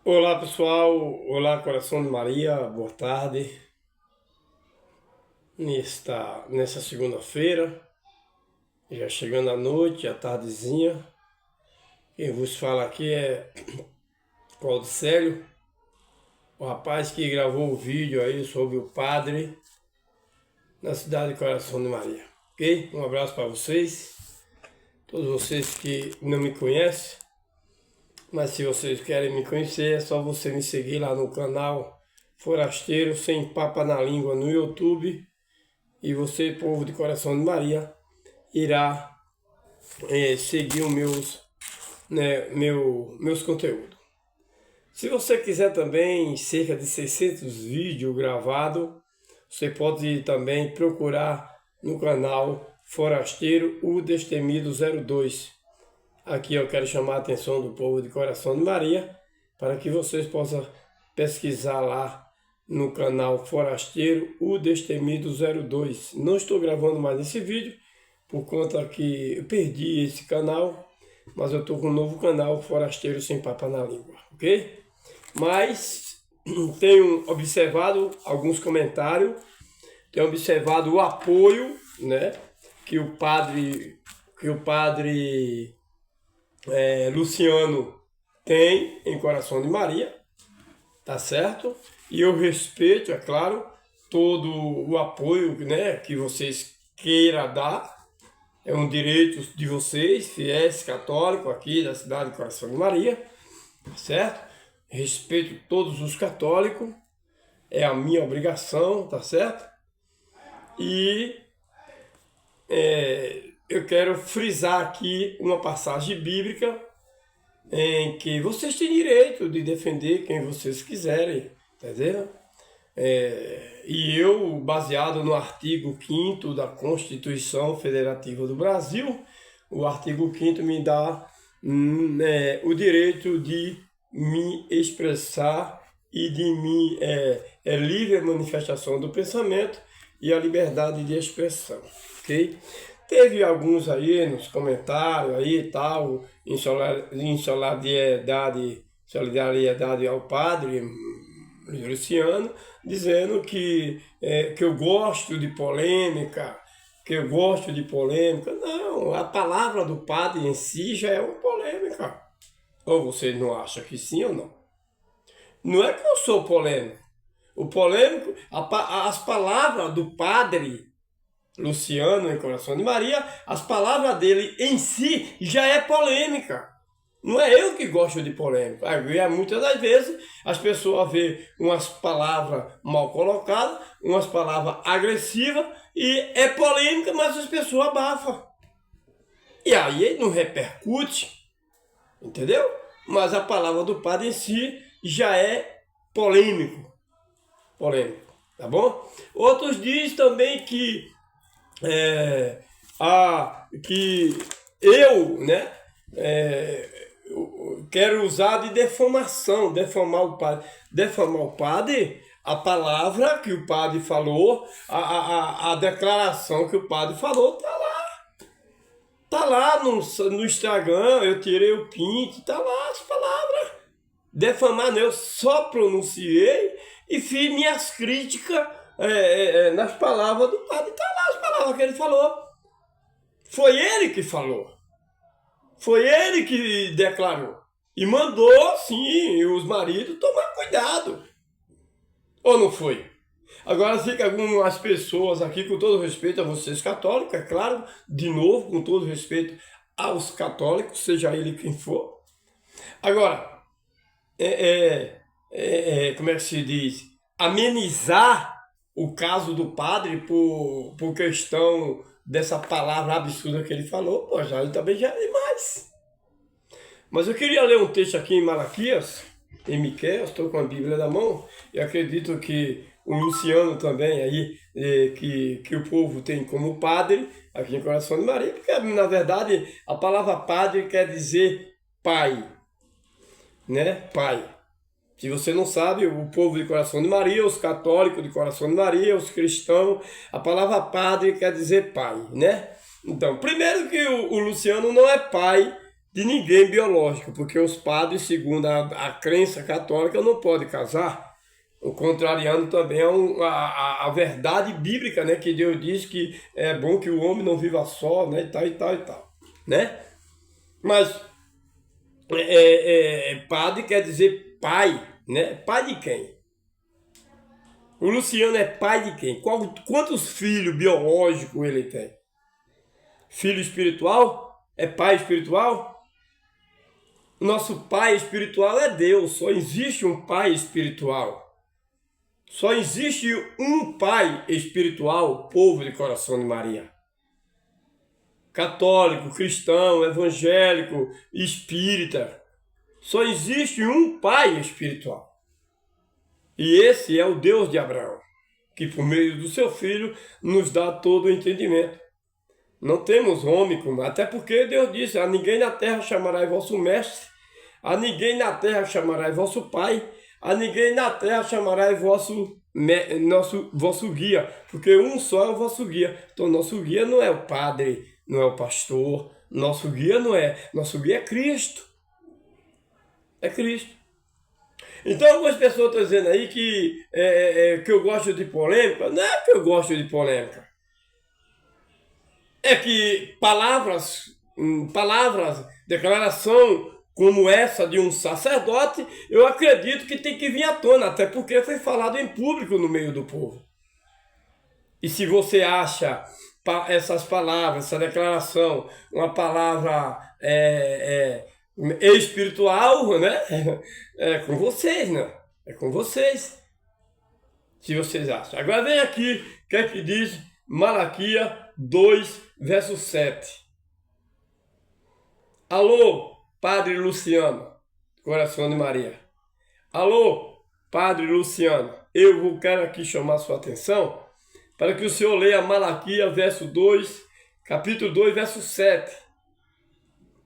Olá pessoal, olá Coração de Maria, boa tarde. Nessa segunda-feira, já chegando à noite, à tardezinha. Quem vos fala aqui é Claudicélio, o rapaz que gravou o vídeo aí sobre o padre na cidade de Coração de Maria. Ok? Um abraço para vocês, todos vocês que não me conhecem, mas se vocês querem me conhecer é só você me seguir lá no canal Forasteiro Sem Papa na Língua no YouTube. E você, povo de Coração de Maria, irá seguir meus conteúdos. Se você quiser também cerca de 600 vídeos gravados, você pode também procurar no canal Forasteiro o Destemido 02. Aqui eu quero chamar a atenção do povo de Coração de Maria para que vocês possam pesquisar lá no canal Forasteiro o Destemido 02. Não estou gravando mais esse vídeo por conta que eu perdi esse canal, mas eu estou com um novo canal Forasteiro Sem Papa na Língua, ok? Mas tenho observado alguns comentários, tenho observado o apoio, né, que o padre Luciano tem em Coração de Maria, tá certo? E eu respeito, é claro, todo o apoio, né, que vocês queiram dar. É um direito de vocês, fiéis católicos aqui da cidade de Coração de Maria, tá certo? Respeito todos os católicos, é a minha obrigação, tá certo? E eu quero frisar aqui uma passagem bíblica em que vocês têm direito de defender quem vocês quiserem, entendeu? E eu, baseado no artigo 5º da Constituição Federativa do Brasil, o artigo 5º me dá o direito de me expressar e de livre manifestação do pensamento e a liberdade de expressão, ok? Teve alguns aí nos comentários aí e tal, em solidariedade ao padre Luciano, dizendo que eu gosto de polêmica, Não, a palavra do padre em si já é uma polêmica. Ou você não acha que sim ou não? Não é que eu sou polêmico. O polêmico, as palavras do padre Luciano em Coração de Maria, as palavras dele em si já é polêmica. Não é eu que gosto de polêmica. Muitas das vezes as pessoas veem umas palavras mal colocadas, umas palavras agressivas, e é polêmica, mas as pessoas abafam. E aí não repercute, entendeu? Mas a palavra do padre em si já é polêmico, tá bom? Outros dizem também que que eu, né, quero usar de defamação, defamar o padre, a palavra que o padre falou, a declaração que o padre falou, tá lá no Instagram, eu tirei o print, tá lá as palavras. Defamar não, eu só pronunciei e fiz minhas críticas nas palavras do padre, tá lá as palavras que ele falou. Foi ele que falou. Foi ele que declarou. E mandou, sim, os maridos tomar cuidado. Ou não foi? Agora fica algumas pessoas aqui, com todo respeito a vocês católicos, é claro, de novo, com todo respeito aos católicos, seja ele quem for. Agora, como é que se diz? Amenizar o caso do padre por questão dessa palavra absurda que ele falou, pô, já também já é demais. Mas eu queria ler um texto aqui em Malaquias, em Miqueias, estou com a Bíblia na mão, e acredito que o Luciano também aí, que o povo tem como padre, aqui em Coração de Maria, porque na verdade a palavra padre quer dizer pai, né? Pai. Se você não sabe, o povo de Coração de Maria, os católicos de Coração de Maria, os cristãos, a palavra padre quer dizer pai, né? Então, primeiro que o Luciano não é pai de ninguém biológico, porque os padres, segundo a crença católica, não podem casar. O contrariando também a verdade bíblica, né? Que Deus diz que é bom que o homem não viva só, né? E tal, e tal, e tal, né? Mas padre quer dizer pai, né? Pai de quem? O Luciano é pai de quem? Quantos filhos biológicos ele tem? Filho espiritual? É pai espiritual? O nosso pai espiritual é Deus, só existe um pai espiritual. Só existe um pai espiritual, povo de coração de Maria. Católico, cristão, evangélico, espírita. Só existe um pai espiritual. E esse é o Deus de Abraão, que por meio do seu filho nos dá todo o entendimento. Não temos homem, até porque Deus disse, a ninguém na terra chamará vosso mestre, a ninguém na terra chamará vosso pai, a ninguém na terra chamará vosso guia, porque um só é o vosso guia. Então nosso guia não é o padre, não é o pastor, nosso guia é Cristo. É Cristo. Então algumas pessoas estão dizendo aí que eu gosto de polêmica. Não é que eu gosto de polêmica. É que palavras, declaração como essa de um sacerdote, eu acredito que tem que vir à tona, até porque foi falado em público no meio do povo. E se você acha essas palavras, essa declaração, uma palavra espiritual, né? É com vocês, né? É com vocês. Se vocês acham. Agora vem aqui, o que é que diz Malaquias 2, verso 7. Alô, Padre Luciano, coração de Maria. Alô, Padre Luciano, eu quero aqui chamar sua atenção para que o senhor leia Malaquias, verso 2, capítulo 2, verso 7,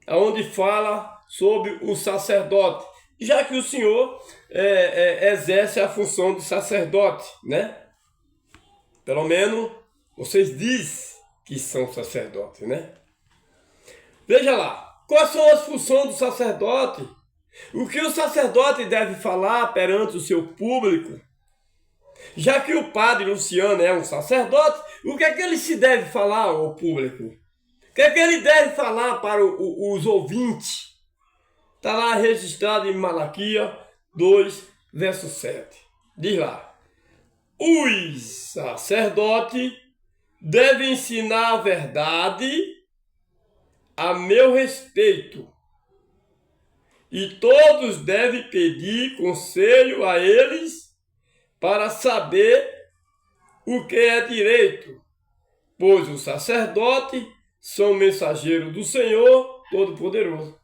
onde fala sobre o sacerdote, já que o senhor exerce a função de sacerdote, né? Pelo menos vocês dizem que são sacerdotes, né? Veja lá, quais são as funções do sacerdote? O que o sacerdote deve falar perante o seu público? Já que o padre Luciano é um sacerdote, o que é que ele se deve falar ao público? O que é que ele deve falar para os ouvintes? Está lá registrado em Malaquias 2, verso 7. Diz lá: os sacerdotes devem ensinar a verdade a meu respeito, e todos devem pedir conselho a eles para saber o que é direito, pois os sacerdotes são mensageiros do Senhor Todo-Poderoso.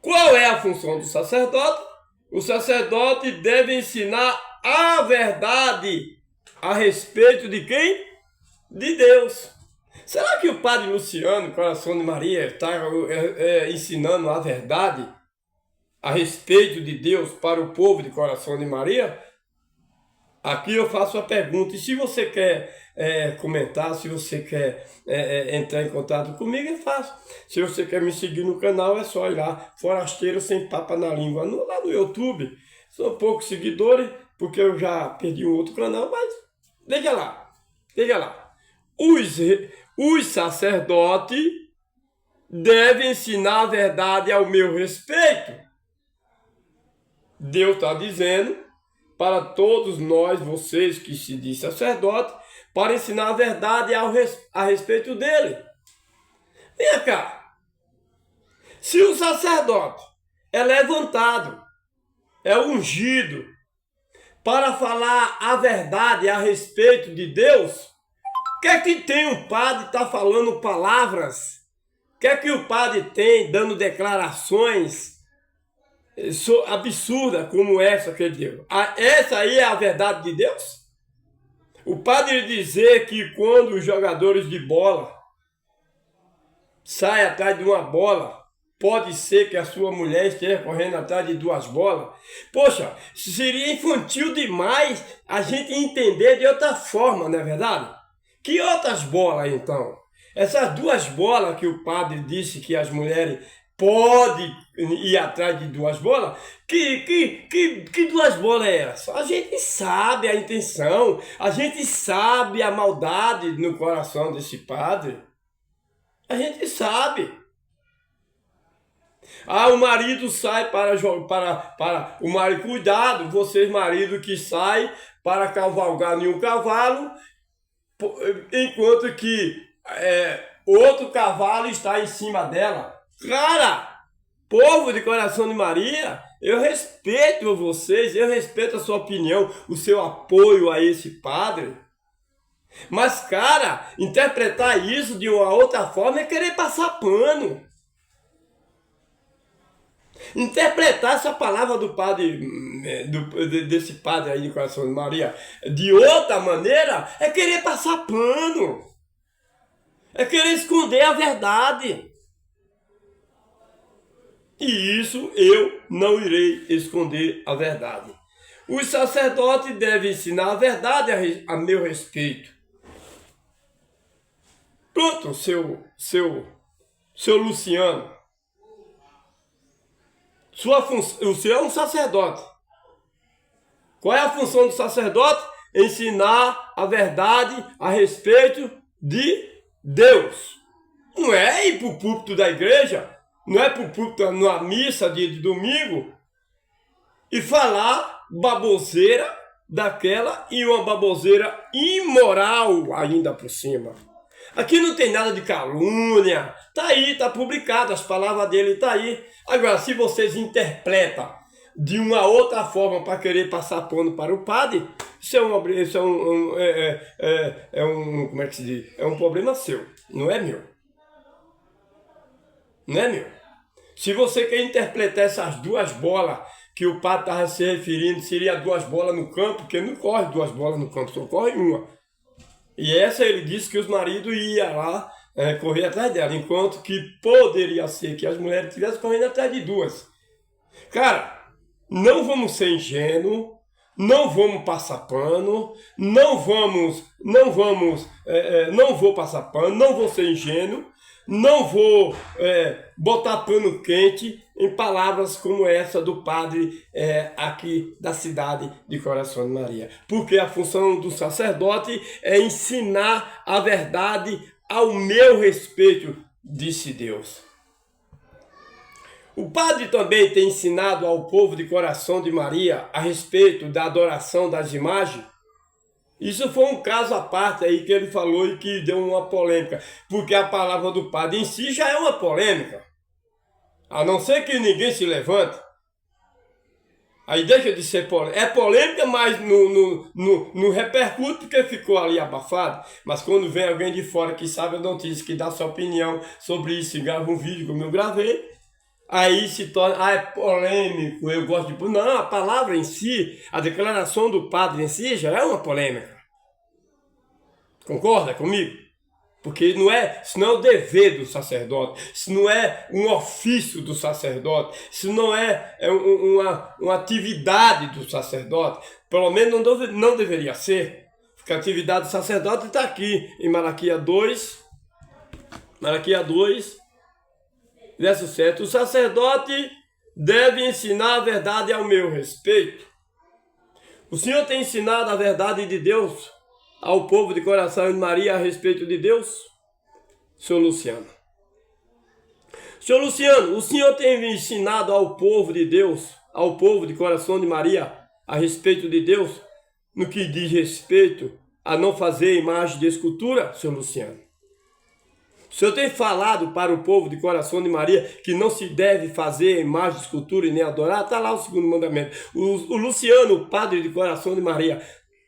Qual é a função do sacerdote? O sacerdote deve ensinar a verdade a respeito de quem? De Deus. Será que o padre Luciano, coração de Maria, está ensinando a verdade a respeito de Deus para o povo de coração de Maria? Aqui eu faço a pergunta, e se você quer comentar, se você quer entrar em contato comigo, é fácil. Se você quer me seguir no canal, é só ir lá, Forasteiro Sem Papa na Língua, lá no YouTube. São poucos seguidores, porque eu já perdi um outro canal, mas veja lá. Os sacerdotes devem ensinar a verdade ao meu respeito. Deus está dizendo para todos nós, vocês que se diz sacerdote, para ensinar a verdade a respeito dele. Venha cá. Se o sacerdote é levantado, é ungido, para falar a verdade a respeito de Deus, o que é que tem o padre estar falando palavras? O que é que o padre tem dando declarações absurda como essa que ele deu? Essa aí é a verdade de Deus? O padre dizer que quando os jogadores de bola saem atrás de uma bola, pode ser que a sua mulher esteja correndo atrás de duas bolas. Poxa, seria infantil demais a gente entender de outra forma, não é verdade? Que outras bolas então? Essas duas bolas que o padre disse que as mulheres pode ir atrás de duas bolas? Que duas bolas é essa? A gente sabe a intenção, a gente sabe a maldade no coração desse padre. A gente sabe. O marido sai para o marido, cuidado, vocês marido que sai para cavalgar em um cavalo, enquanto que outro cavalo está em cima dela. Cara, povo de Coração de Maria, eu respeito vocês, eu respeito a sua opinião, o seu apoio a esse padre. Mas, cara, interpretar isso de uma outra forma é querer passar pano. Interpretar essa palavra do padre, desse padre aí de Coração de Maria, de outra maneira, é querer passar pano. É querer esconder a verdade. E isso eu não irei esconder a verdade. Os sacerdotes devem ensinar a verdade a meu respeito. Pronto, seu Luciano. O senhor é um sacerdote. Qual é a função do sacerdote? Ensinar a verdade a respeito de Deus. Não é ir para o púlpito da igreja, não é para o púlpito numa missa de domingo e falar baboseira daquela e uma baboseira imoral ainda por cima. Aqui não tem nada de calúnia. Tá aí, tá publicado, as palavras dele tá aí. Agora, se vocês interpretam de uma outra forma para querer passar pano para o padre, como é que se diz? É um problema seu, não é meu. Não é meu. Se você quer interpretar essas duas bolas que o padre estava se referindo, seria duas bolas no campo, porque não corre duas bolas no campo, só corre uma. E essa ele disse que os maridos iam lá correr atrás dela, enquanto que poderia ser que as mulheres estivessem correndo atrás de duas. Cara, não vamos ser ingênuos, não vamos passar pano, não vou passar pano, não vou ser ingênuo, não vou botar pano quente em palavras como essa do padre aqui da cidade de Coração de Maria. Porque a função do sacerdote é ensinar a verdade ao meu respeito, disse Deus. O padre também tem ensinado ao povo de Coração de Maria a respeito da adoração das imagens. Isso foi um caso à parte aí que ele falou e que deu uma polêmica, porque a palavra do padre em si já é uma polêmica. A não ser que ninguém se levante, aí deixa de ser polêmica. É polêmica, mas não repercute porque ficou ali abafado. Mas quando vem alguém de fora que sabe a notícia, que dá sua opinião sobre isso e grava um vídeo como eu gravei, aí se torna, é polêmico, eu gosto de... Não, a palavra em si, a declaração do padre em si já é uma polêmica. Concorda comigo? Porque isso não é o dever do sacerdote, isso não é um ofício do sacerdote, isso não é uma atividade do sacerdote, pelo menos não deveria ser, porque a atividade do sacerdote está aqui em Malaquias 2, verso 7. O sacerdote deve ensinar a verdade ao meu respeito. O Senhor tem ensinado a verdade de Deus ao povo de Coração de Maria a respeito de Deus? Senhor Luciano. Senhor Luciano, o Senhor tem ensinado ao povo de Deus, ao povo de Coração de Maria a respeito de Deus, no que diz respeito a não fazer imagem de escultura, Senhor Luciano? O Senhor tem falado para o povo de Coração de Maria que não se deve fazer imagem de escultura e nem adorar? Está lá o segundo mandamento. O Luciano, o padre de Coração de Maria,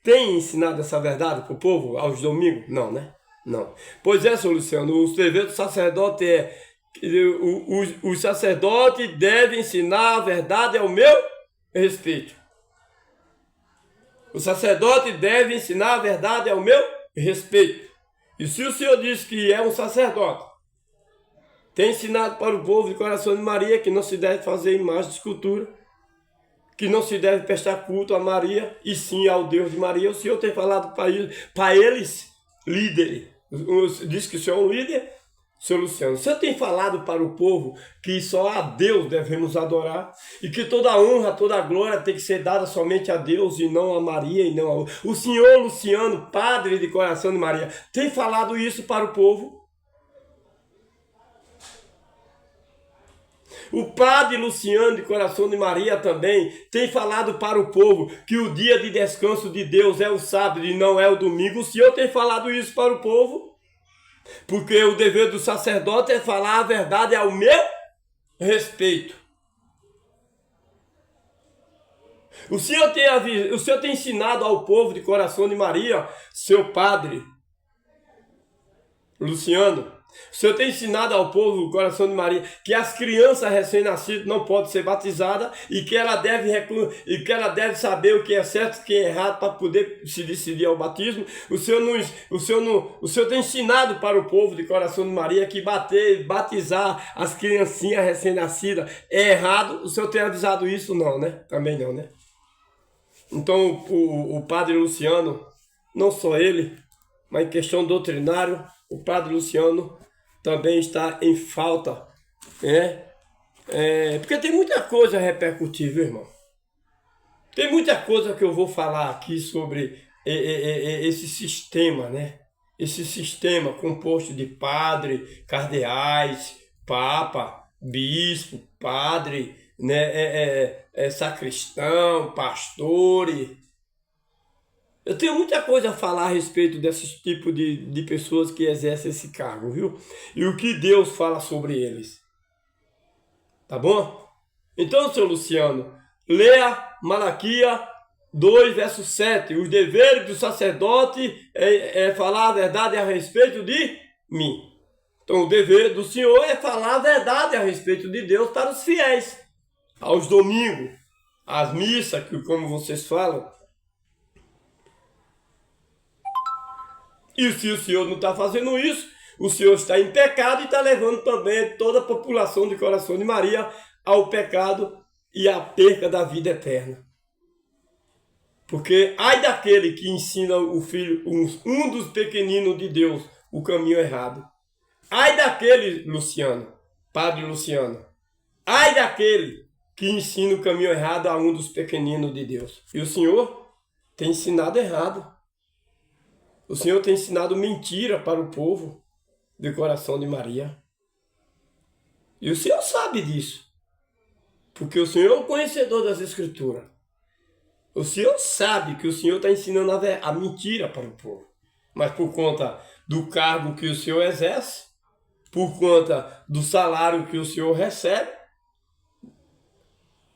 tem ensinado essa verdade para o povo aos domingos? Não, né? Não. Pois é, senhor Luciano, o dever do sacerdote os sacerdotes devem ensinar a verdade ao meu respeito. O sacerdote deve ensinar a verdade ao meu respeito. E se o Senhor diz que é um sacerdote, tem ensinado para o povo de Coração de Maria que não se deve fazer imagem de escultura, que não se deve prestar culto a Maria, e sim ao Deus de Maria. O Senhor tem falado para eles, líderes, diz que o Senhor é um líder, Seu Luciano, você tem falado para o povo que só a Deus devemos adorar e que toda a honra, toda a glória tem que ser dada somente a Deus e não a Maria e não a... O senhor Luciano, padre de Coração de Maria, tem falado isso para o povo? O padre Luciano de Coração de Maria também tem falado para o povo que o dia de descanso de Deus é o sábado e não é o domingo. O senhor tem falado isso para o povo? Porque o dever do sacerdote é falar a verdade ao meu respeito. O senhor tem ensinado ao povo de Coração de Maria, seu padre Luciano, o senhor tem ensinado ao povo do Coração de Maria que as crianças recém-nascidas não podem ser batizadas e que ela deve saber o que é certo e o que é errado para poder se decidir ao batismo. O senhor tem ensinado para o povo de Coração de Maria que batizar as criancinhas recém-nascidas é errado. O senhor tem avisado isso? Não, né? Também não, né? Então o padre Luciano, não só ele, mas em questão doutrinária, o padre Luciano também está em falta, né? Porque tem muita coisa a repercutir, viu, irmão? Tem muita coisa que eu vou falar aqui sobre esse sistema, né? Esse sistema composto de padre, cardeais, papa, bispo, padre, né? Sacristão, pastores. Eu tenho muita coisa a falar a respeito desse tipo de pessoas que exercem esse cargo, viu? E o que Deus fala sobre eles. Tá bom? Então, seu Luciano, leia Malaquias 2, verso 7. Os deveres do sacerdote é falar a verdade a respeito de mim. Então, o dever do senhor é falar a verdade a respeito de Deus para os fiéis. Aos domingos, às missas, que como vocês falam. E se o senhor não está fazendo isso, o senhor está em pecado e está levando também toda a população de Coração de Maria ao pecado e à perca da vida eterna. Porque ai daquele que ensina o filho, um dos pequeninos de Deus, o caminho errado. Ai daquele, Luciano, padre Luciano, ai daquele que ensina o caminho errado a um dos pequeninos de Deus. E o senhor tem ensinado errado. O senhor tem ensinado mentira para o povo de Coração de Maria. E o senhor sabe disso. Porque o senhor é o conhecedor das Escrituras. O senhor sabe que o senhor está ensinando a mentira para o povo. Mas por conta do cargo que o senhor exerce, por conta do salário que o senhor recebe,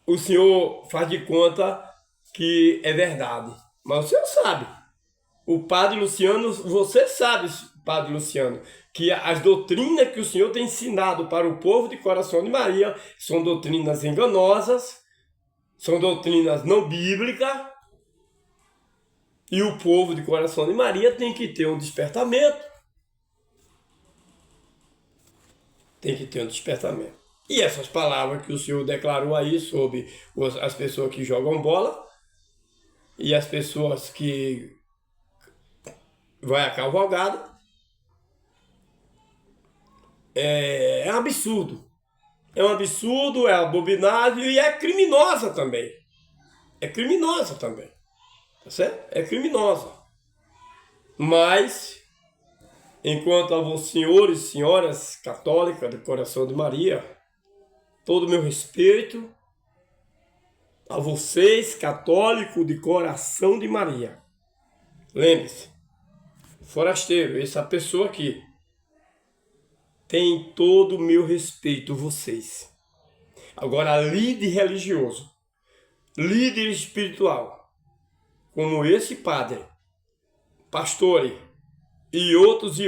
o senhor faz de conta que é verdade. Mas o senhor sabe. O padre Luciano, você sabe, padre Luciano, que as doutrinas que o senhor tem ensinado para o povo de Coração de Maria são doutrinas enganosas, são doutrinas não bíblicas, e o povo de Coração de Maria tem que ter um despertamento. Tem que ter um despertamento. E essas palavras que o senhor declarou aí sobre as pessoas que jogam bola e as pessoas que vai a cavalgada, é um absurdo. É um absurdo, é abominável e é criminosa também. É criminosa também. Tá certo? É criminosa. Mas, enquanto aos senhores e senhoras católicas do Coração de Maria, todo o meu respeito a vocês, católicos de Coração de Maria. Lembre-se, forasteiro, essa pessoa aqui, tem todo o meu respeito, vocês. Agora, líder religioso, líder espiritual, como esse padre, pastor e outros,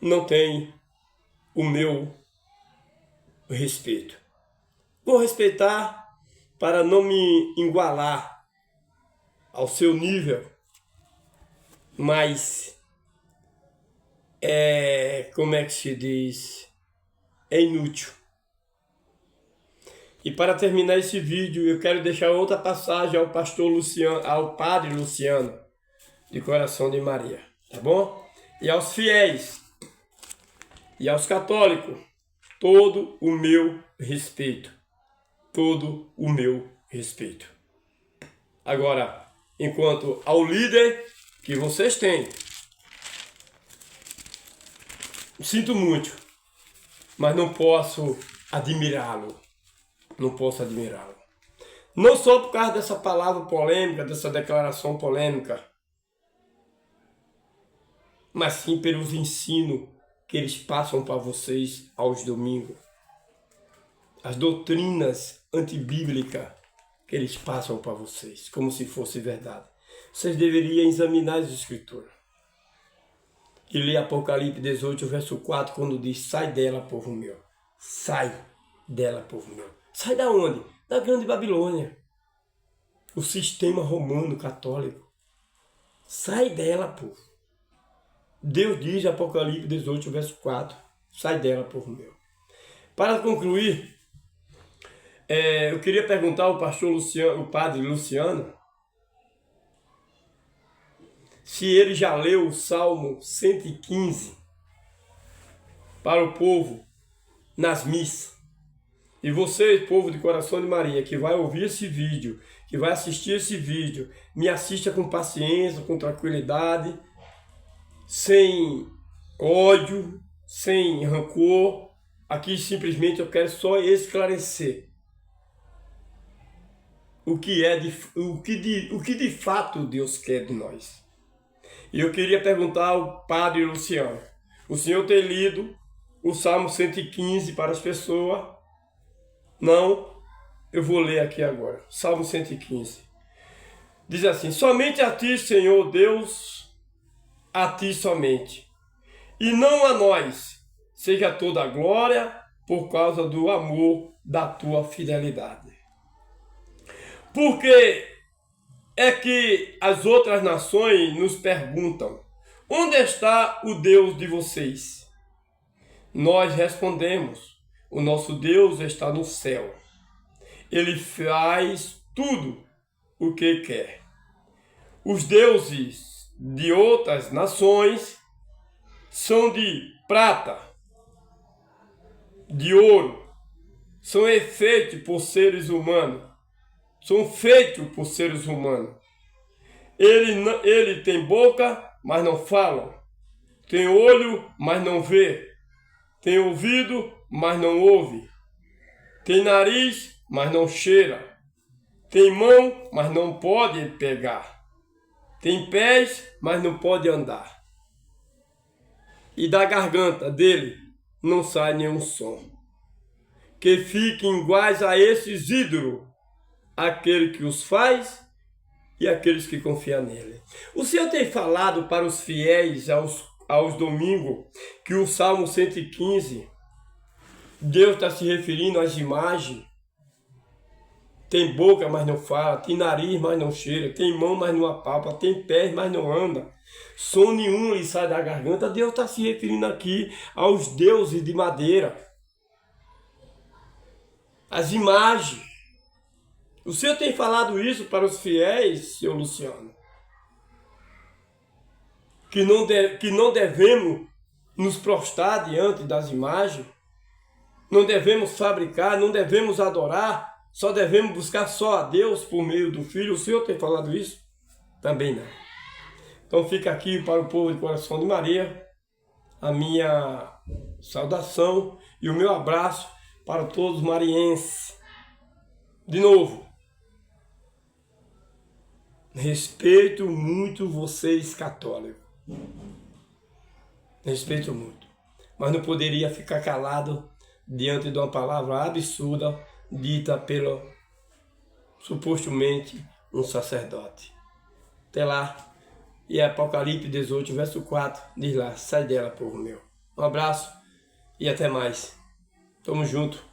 não tem o meu respeito. Vou respeitar para não me igualar ao seu nível, mas como é que se diz? É inútil. E para terminar esse vídeo, eu quero deixar outra passagem ao pastor Luciano, ao padre Luciano, de Coração de Maria, tá bom? E aos fiéis E aos católicos, todo o meu respeito. Todo o meu respeito. Agora, enquanto ao líder que vocês têm, sinto muito, mas não posso admirá-lo. Não posso admirá-lo. Não só por causa dessa palavra polêmica, dessa declaração polêmica, mas sim pelos ensinos que eles passam para vocês aos domingos. As doutrinas antibíblicas que eles passam para vocês, como se fosse verdade. Vocês deveriam examinar as Escrituras. E ler Apocalipse 18, verso 4, quando diz: sai dela, povo meu. Sai dela, povo meu. Sai da onde? Da grande Babilônia. O sistema romano católico. Sai dela, povo. Deus diz, Apocalipse 18, verso 4, sai dela, povo meu. Para concluir, eu queria perguntar ao pastor Luciano, o padre Luciano, se ele já leu o Salmo 115 para o povo nas missas. E você, povo de Coração de Maria, que vai ouvir esse vídeo, que vai assistir esse vídeo, me assista com paciência, com tranquilidade, sem ódio, sem rancor. Aqui simplesmente eu quero só esclarecer o que de fato Deus quer de nós. E eu queria perguntar ao padre Luciano, o senhor tem lido o Salmo 115 para as pessoas? Não, eu vou ler aqui agora. Salmo 115. Diz assim: somente a ti, Senhor Deus, a ti somente, e não a nós, seja toda a glória por causa do amor da tua fidelidade. Porque é que as outras nações nos perguntam: onde está o Deus de vocês? Nós respondemos: o nosso Deus está no céu. Ele faz tudo o que quer. Os deuses de outras nações são de prata, de ouro, são feitos por seres humanos. São feitos por seres humanos. Ele tem boca, mas não fala. Tem olho, mas não vê. Tem ouvido, mas não ouve. Tem nariz, mas não cheira. Tem mão, mas não pode pegar. Tem pés, mas não pode andar. E da garganta dele não sai nenhum som. Que fiquem iguais a esses ídolos, aquele que os faz e aqueles que confiam nele. O Senhor tem falado para os fiéis aos domingos que o Salmo 115, Deus está se referindo às imagens. Tem boca, mas não fala. Tem nariz, mas não cheira. Tem mão, mas não apalpa. Tem pés, mas não anda. Som nenhum lhe sai da garganta. Deus está se referindo aqui aos deuses de madeira. As imagens. O Senhor tem falado isso para os fiéis, senhor Luciano? Que não devemos nos prostrar diante das imagens? Não devemos fabricar, não devemos adorar? Só devemos buscar só a Deus por meio do Filho? O Senhor tem falado isso? Também não. Então fica aqui para o povo de Coração de Maria a minha saudação e o meu abraço para todos os marienses. De novo, respeito muito vocês católicos. Respeito muito. Mas não poderia ficar calado diante de uma palavra absurda dita pelo, supostamente, um sacerdote. Até lá. E Apocalipse 18, verso 4, diz lá: sai dela, povo meu. Um abraço e até mais. Tamo junto.